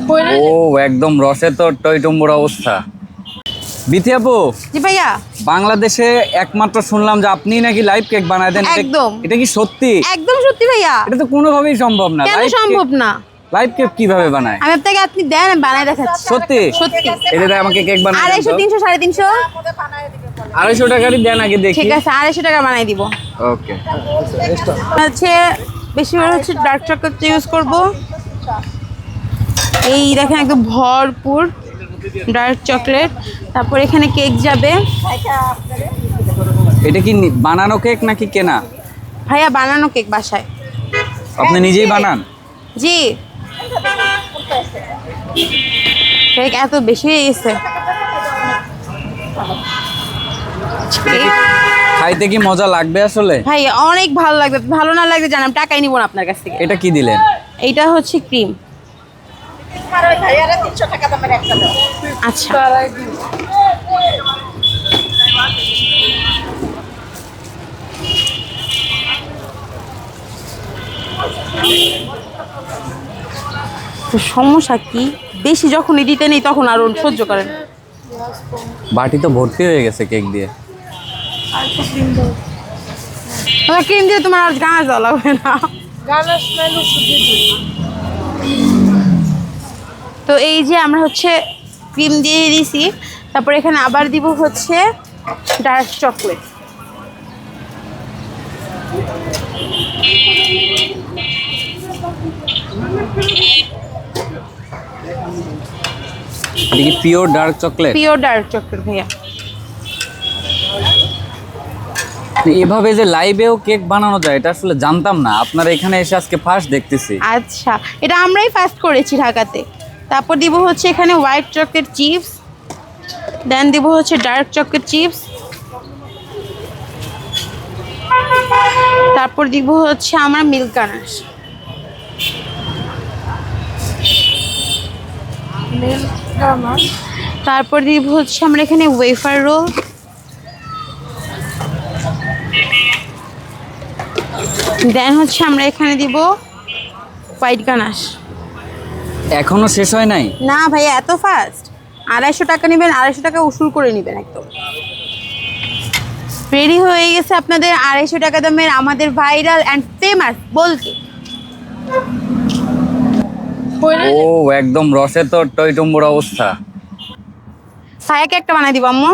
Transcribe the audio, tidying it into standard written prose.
ও একদম রসে তো টইটুম্বুর অবস্থা। বিথি আপু, জি ভাইয়া, বাংলাদেশে একমাত্র শুনলাম যে আপনি নাকি লাইভ কেক বানায় দেন। একদম। এটা কি সত্যি? একদম সত্যি ভাইয়া। এটা তো কোনোভাবেই সম্ভব না। কেন সম্ভব না? লাইভ কেক কিভাবে বানায়? আমি আপনাকে, আপনি দেন, আমি বানায় দেখাচ্ছি। সত্যি সত্যি। এটা আমাকে কেক বানায় 250, 300, 350। 250 টাকারই দেন আগে দেখি। ঠিক আছে, 250 টাকা বানাই দিব। ওকে। হচ্ছে বেশিরভাগ হচ্ছে ডার্ক চকলেট ইউজ করব। এই দেখেন একদম ভরপুর ডার্ক চকলেট। তারপর এখানে কেক যাবে। এটা কি বানানো কেক নাকি কেনা? ভাইয়া বানানো কেক বাসায়। আপনি নিজেই বানান? জি। কেক এত বেশি হয়ে গেছে। খাইতে কি মজা লাগবে আসলে? ভাই অনেক ভালো লাগবে। ভালো না লাগবে জানাম, টাকাই নিব না আপনার কাছ থেকে। এটা কি দিলেন? এইটা হচ্ছে ক্রিম। আচ্ছা, তো সমস্যা কি? বেশি যখনই দিতে নেই তখন আরো সহ্য করেন। বাটি তো ভর্তি হয়ে গেছে কেক দিয়ে। ক্রিম দিয়ে তোমার আর গানা দেওয়া লাগবে না। তো এই যে আমরা হচ্ছে ক্রিম দিয়ে দিছি, তারপর এখানে আবার দিব হচ্ছে ডার্ক চকলেট। এটা কি pure dark chocolate? Pure dark chocolate ভাইয়া। এভাবে যে লাইভেও কেক বানানো যায় এটা আসলে জানতাম না। আপনার এখানে এসে আজকে ফার্স্ট দেখতেছি। আচ্ছা, এটা আমরাই ফার্স্ট করেছি ঢাকাতে। তারপর দিব হচ্ছে এখানে হোয়াইট চকলেট চিপস, দেন দিব হচ্ছে ডার্ক চকলেট চিপস, তারপর দিব হচ্ছে আমরা মিল্ক গানাশ। তারপর দিব হচ্ছে আমরা এখানে ওয়েফার রোল, দেন হচ্ছে আমরা এখানে দিব হোয়াইট গানাশ। এখনো শেষ হয় নাই? না ভাইয়া, এত ফাস্ট? 250 টাকা নেবেন, 250 টাকা উসুল করে নেবেন একদম। রেডি হয়ে গেছে আপনাদের 250 টাকা দামের আমাদের ভাইরাল অ্যান্ড ফেমাস বলকে। ও একদম রসে তো টইটুম্বুর অবস্থা। ভাইয়াকে একটা বানাই দিব আম্মু।